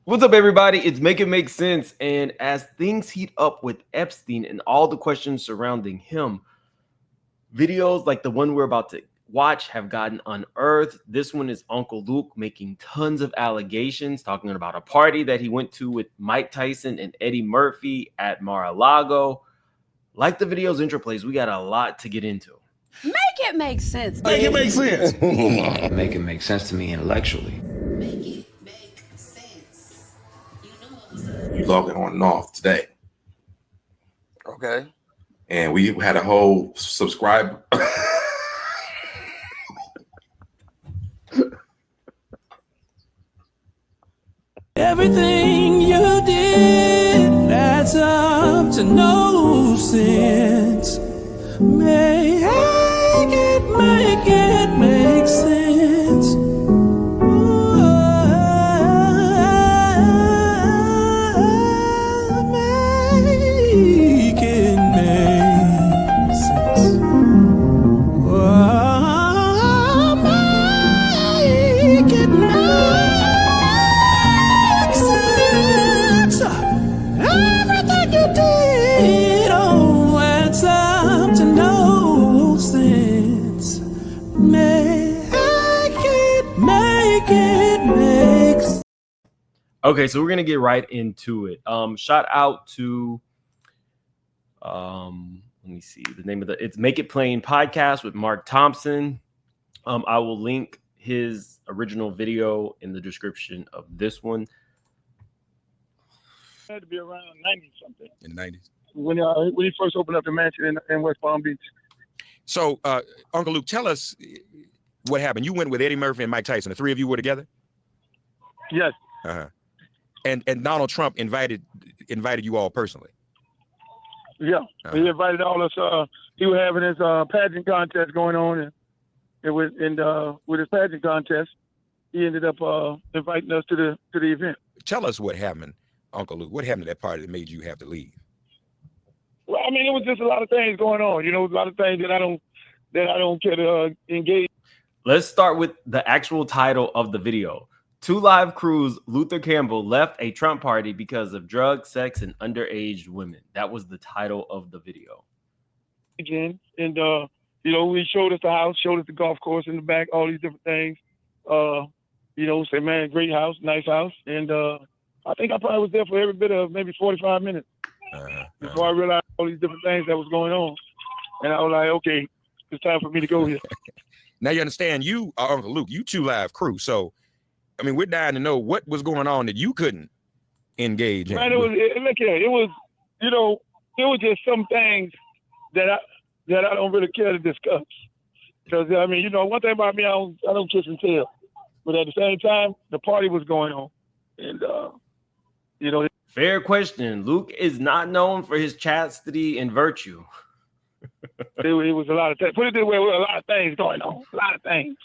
What's up, everybody? It's Make It Make Sense. And as things heat up with Epstein and all the questions surrounding him, videos like the one we're about to watch have gotten unearthed. This one is Uncle Luke making tons of allegations, talking about a party that he went to with Mike Tyson and Eddie Murphy at Mar-a-Lago. Like the video's intro plays, we got a lot to get into. Make it make sense. Make it make sense. Make it make sense to me intellectually. Make it make sense. You know what I'm saying? You logged on and off today, Okay. and we had a whole subscribe. Everything you did adds up to no sense. Make it make sense. Make it make sense. Make it make sense. Everything you did adds up to no sense. Make it make sense. Okay, so we're gonna get right into it. Shout out to let me see the name of it's Make It Plain podcast with Mark Thompson. I will link his original video in the description of this one. Had to be around 90 something In the 90s. when he first opened up the mansion in West Palm Beach. So, Uncle Luke, tell us what happened. You went with Eddie Murphy and Mike Tyson. The three of you were together? Yes, Uh-huh. And Donald Trump invited you all personally. yeah. Uh-huh. He invited all us. He was having his pageant contest going on, and with his pageant contest, he ended up inviting us to the event. Tell us what happened, Uncle Luke. What happened at that party that made you have to leave? Well, I mean, it was just a lot of things going on. You know, a lot of things that I don't care to engage. Let's start with the actual title of the video. Two Live Crew's Luther Campbell left a Trump party because of drugs, sex, and underage women. That was the title of the video. And you know, he showed us the house, showed us the golf course in the back, all these different things. You know, said, man, great house, nice house. And I think I probably was there for every bit of maybe 45 minutes before I realized all these different things that was going on. And I was like, okay, it's time for me to go here. Now you understand, you are Uncle Luke, you Two Live Crew. So, I mean, we're dying to know what was going on that you couldn't engage in. Man, look here, it was, you know, it was just some things that I don't really care to discuss. Because, I mean, you know, one thing about me, I don't kiss and tell. But at the same time, the party was going on. And, you know. Fair question. Luke is not known for his chastity and virtue. It was a lot of things. Put it this way, there were a lot of things going on. A lot of things.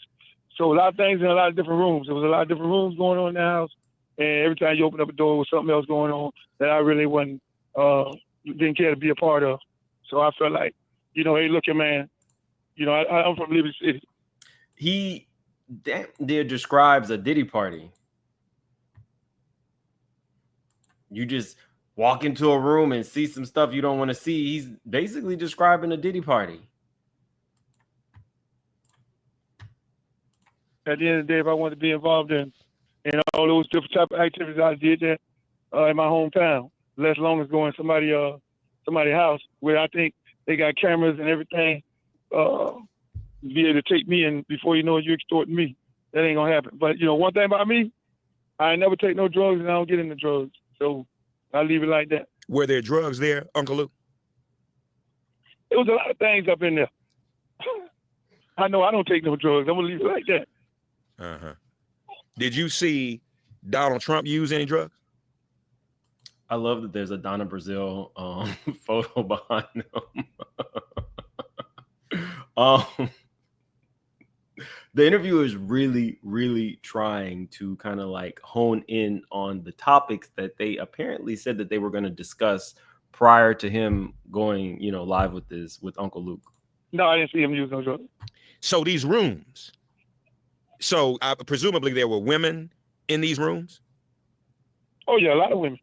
So a lot of things in a lot of different rooms. There was a lot of different rooms going on in the house. And every time you open up a door, there was something else going on that I really didn't care to be a part of. So I felt like, you know, hey, look here, man. You know, I'm from Liberty City. He damn near describes a Diddy party. You just walk into a room and see some stuff you don't want to see. He's basically describing a Diddy party. At the end of the day, if I wanted to be involved in all those different type of activities, I did that in my hometown. Less long as going to somebody's house where I think they got cameras and everything, be able to take me in before you know it, you extorting me. That ain't gonna happen. But you know, one thing about me, I never take no drugs and I don't get into drugs. So I leave it like that. Were there drugs there, Uncle Luke? There was a lot of things up in there. I know I don't take no drugs. I'm gonna leave it like that. Uh-huh. Did you see Donald Trump use any drugs? I love that there's a Donna Brazile photo behind him. The interviewer is really, really trying to kind of like hone in on the topics that they apparently said that they were going to discuss prior to him going, you know, live with Uncle Luke. No, I didn't see him use no drugs. So these rooms, presumably there were women in these rooms? Oh yeah, a lot of women.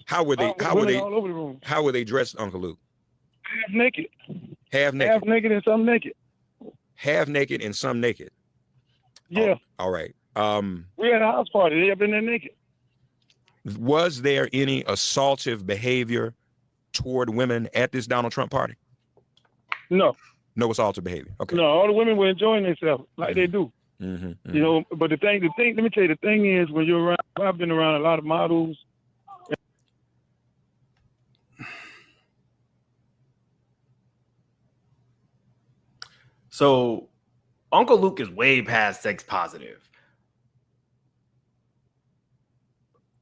How were they? How were Women they? all over the room. How were they dressed, Uncle Luke? Half naked. Half naked. Half naked and some naked. Half naked and some naked. Yeah. Oh, all right. We had a house party. They have been there naked. Was there any assaultive behavior toward women at this Donald Trump party? No. No assaultive behavior. Okay. No, all the women were enjoying themselves like they do. You know, but the thing, let me tell you, the thing is, when you're around, I've been around a lot of models. So Uncle Luke is way past sex positive.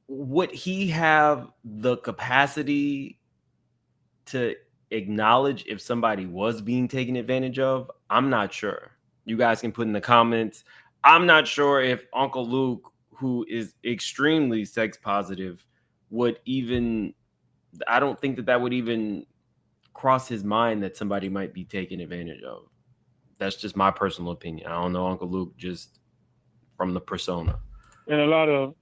Would he have the capacity to acknowledge if somebody was being taken advantage of? I'm not sure. You guys can put in the comments. I'm not sure if Uncle Luke, who is extremely sex positive, would even, I don't think that would even cross his mind that somebody might be taken advantage of. That's just my personal opinion. I don't know Uncle Luke just from the persona. And a lot of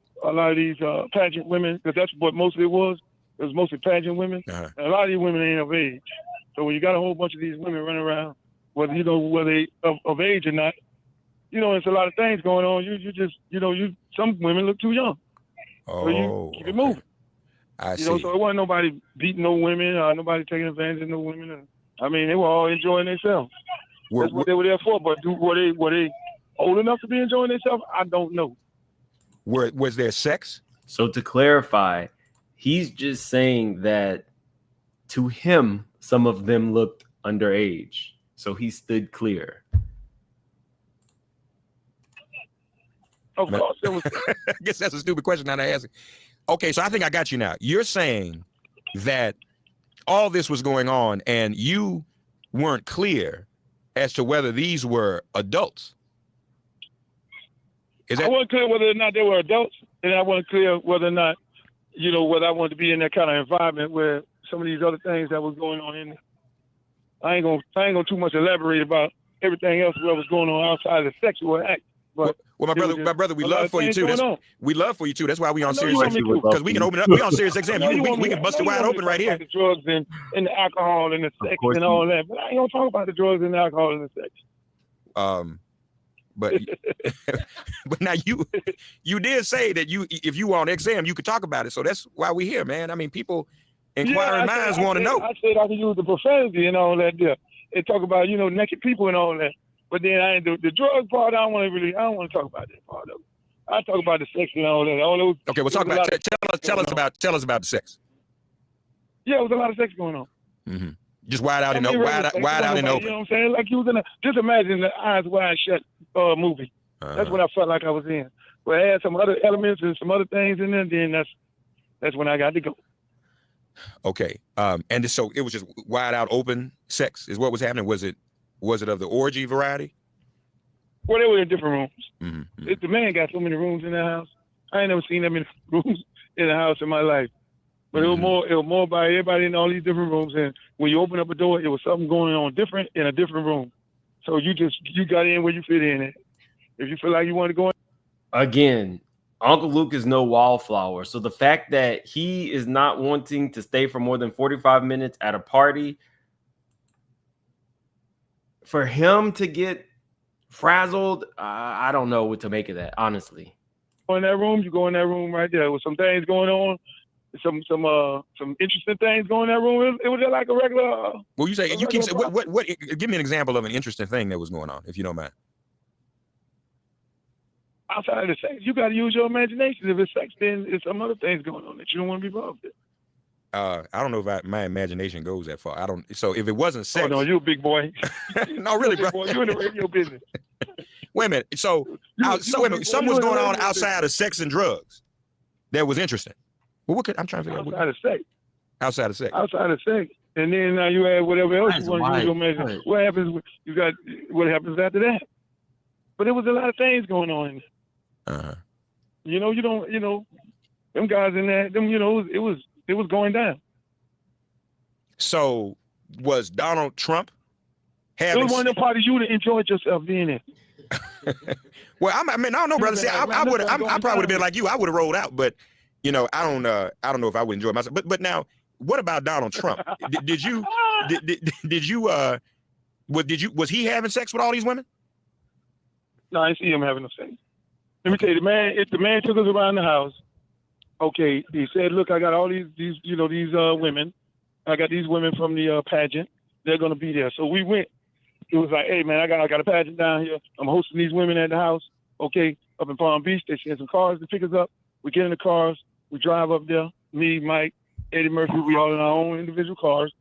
these pageant women, because that's what mostly it was. It was mostly pageant women. And a lot of these women ain't of age. So when you got a whole bunch of these women running around, whether they of age or not, it's a lot of things going on. You just some women look too young. So you keep it moving. I see. So it wasn't nobody beating no women, nobody taking advantage of no women. I mean, they were all enjoying themselves. That's what they were there for. But were they old enough to be enjoying themselves? I don't know. Was there sex? So to clarify, he's just saying that to him, some of them looked underage. So he stood clear. Of course, it was. I guess that's a stupid question now to ask. Okay, so I think I got you now. You're saying that all this was going on and you weren't clear as to whether these were adults. I wasn't clear whether or not they were adults, and I wasn't clear whether or not, whether I wanted to be in that kind of environment where some of these other things that was going on in there. I ain't gonna too much elaborate about everything else that was going on outside of the sexual act. But my brother, we love for you too. We love for you too. That's why we on Sirius because we can open it up. We on Sirius XM. We can bust it wide open right here. The drugs and the alcohol and the sex and all that, but I ain't gonna talk about the drugs and the alcohol and the sex. But now you did say that if you were on XM, you could talk about it. So that's why we here, man. I mean, people, inquiring minds want to know. I said I could use the profanity and all that there. And talk about naked people and all that. But then I ain't the drug part. I don't want to talk about that part of it. I talk about the sex and all that. All those. Okay, we'll talk about. Tell us about the sex. Yeah, it was a lot of sex going on. Mm-hmm. Just wide out in open. You know what I'm saying? Like you was in just imagine the Eyes Wide Shut movie. That's what I felt like I was in. But it had some other elements and some other things in there. Then that's when I got to go. Okay. And so it was just wide out open sex is what was happening. Was it of the orgy variety? Well, they were in different rooms. Mm-hmm. The man got so many rooms in the house. I ain't never seen that many rooms in the house in my life. But it was more by everybody in all these different rooms. And when you open up a door, it was something going on different in a different room. So you got in where you fit in at. If you feel like you want to go in. Again, Uncle Luke is no wallflower. So the fact that he is not wanting to stay for more than 45 minutes at a party, for him to get frazzled, I don't know what to make of that, honestly. You go in that room right there with some things going on, some interesting things going in that room. It was just like a regular. Well, you say you keep saying what? Give me an example of an interesting thing that was going on, if you don't mind. Outside of the sex, you got to use your imagination. If it's sex, then there's some other things going on that you don't want to be involved in. I don't know if my imagination goes that far. I don't. So if it wasn't sex, oh no, you a big boy. No, really, bro. You in the radio business. Wait a minute. So something was going on outside of sex and drugs that was interesting. Well, I'm trying to figure out. Outside of sex. Outside of sex. Outside of sex, and then now you add whatever else you want to use your imagination. What happens? What happens after that? But there was a lot of things going on. You don't. Them guys in there. It was going down. So was Donald Trump having? It was one of the parties you would have enjoyed yourself being in. Well, I don't know, brother. See, I probably would have been like you. I would have rolled out, but You know, I don't know if I would enjoy myself. But now, what about Donald Trump? Did you was he having sex with all these women? No, I didn't see him having no sex. Let me tell you, the man took us around the house. Okay, he said, "Look, I got all these women. I got these women from the pageant. They're gonna be there." So we went. It was like, "Hey, man, I got a pageant down here. I'm hosting these women at the house. Okay, up in Palm Beach. They send some cars to pick us up. We get in the cars. We drive up there. Me, Mike, Eddie Murphy. We all in our own individual cars."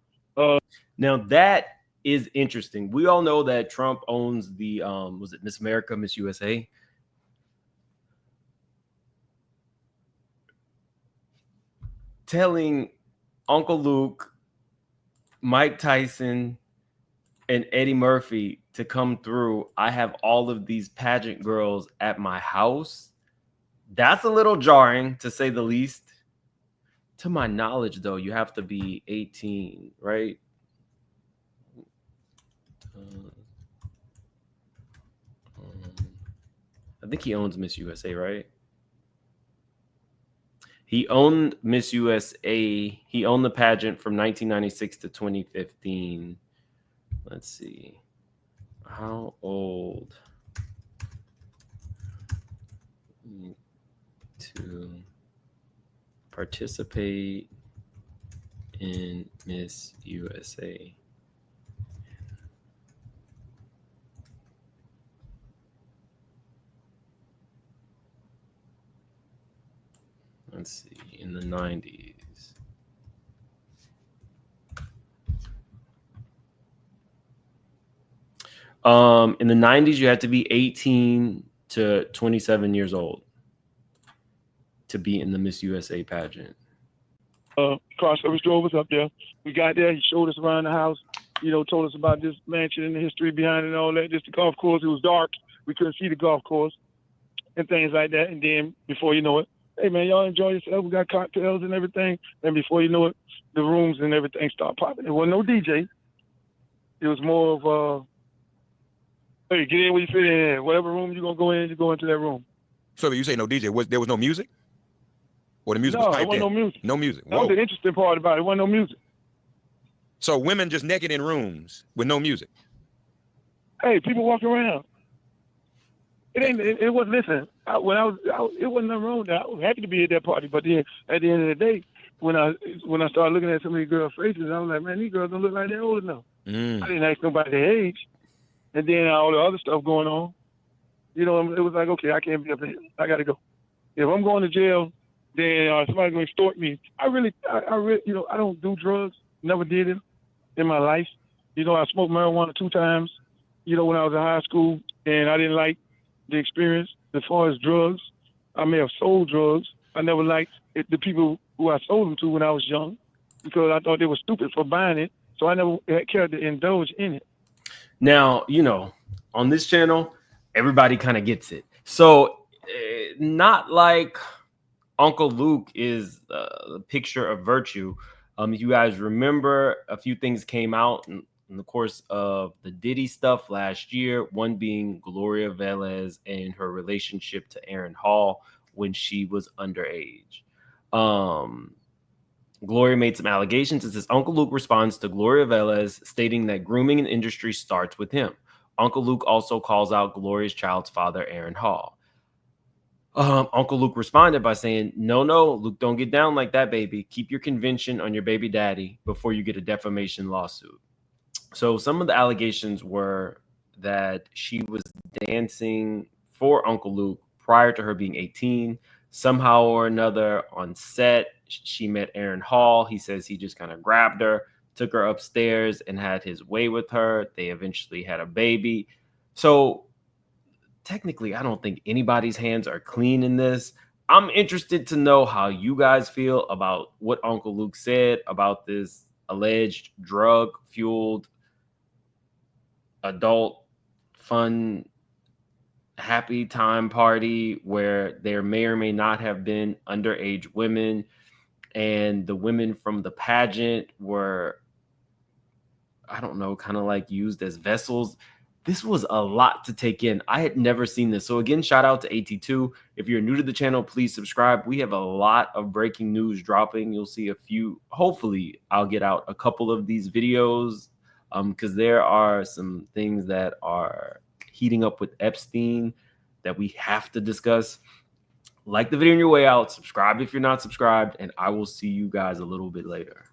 Now that is interesting. We all know that Trump owns the was it Miss America, Miss USA? Telling Uncle Luke, Mike Tyson, and Eddie Murphy to come through. I have all of these pageant girls at my house. That's a little jarring, to say the least. To my knowledge, though, you have to be 18, right? I think he owns Miss USA, right? He owned Miss USA. He owned the pageant from 1996 to 2015. Let's see. How old to participate in Miss USA? Let's see, in the 90s. In the 90s, you had to be 18 to 27 years old to be in the Miss USA pageant. Car service drove us up there. We got there. He showed us around the house. You know, told us about this mansion and the history behind it and all that. Just the golf course. It was dark. We couldn't see the golf course and things like that. And then before you know it, hey man, y'all enjoy yourself. We got cocktails and everything. And before you know it, the rooms and everything start popping. There wasn't no DJ. It was more of hey, get in where you fit in. Whatever room you're gonna go in, you go into that room. So you say no DJ? There was no music, or the music was No, there piped wasn't in? no music. No music. That was Whoa. the interesting part about it. There wasn't no music. So women just naked in rooms with no music. Hey, people walk around. It wasn't. Listen, it wasn't nothing wrong with that. I was happy to be at that party, but then at the end of the day, when I started looking at some of these girls' faces, I was like, man, these girls don't look like they're old enough. I didn't ask nobody their age, and then all the other stuff going on. You know, it was like, okay, I can't be up here. I got to go. If I'm going to jail, then somebody's going to extort me. I really, you know, I don't do drugs. Never did it in my life. You know, I smoked marijuana 2 times, you know, when I was in high school, and I didn't like the experience. As far as drugs, I may have sold drugs. I never liked the people who I sold them to when I was young because I thought they were stupid for buying it. So I never cared to indulge in it. Now, you know, on this channel, everybody kind of gets it. So not like Uncle Luke is the picture of virtue. If you guys remember, a few things came out in the course of the Diddy stuff last year, one being Gloria Velez and her relationship to Aaron Hall when she was underage. Gloria made some allegations. It says Uncle Luke responds to Gloria Velez, stating that grooming in the industry starts with him. Uncle Luke also calls out Gloria's child's father, Aaron Hall. Uncle Luke responded by saying, no, Luke, don't get down like that, baby. Keep your convention on your baby daddy before you get a defamation lawsuit. So some of the allegations were that she was dancing for Uncle Luke prior to her being 18. Somehow or another on set, she met Aaron Hall. He says he just kind of grabbed her, took her upstairs and had his way with her. They eventually had a baby. So technically, I don't think anybody's hands are clean in this. I'm interested to know how you guys feel about what Uncle Luke said about this alleged drug-fueled adult fun happy time party where there may or may not have been underage women, and the women from the pageant were, I don't know, kind of like used as vessels. this was a lot to take in. I had never seen this. So again, shout out to AT2. If you're new to the channel, please subscribe. We have a lot of breaking news dropping. You'll see a few. Hopefully, I'll get out a couple of these videos because there are some things that are heating up with Epstein that we have to discuss. Like the video on your way out. Subscribe if you're not subscribed, and I will see you guys a little bit later.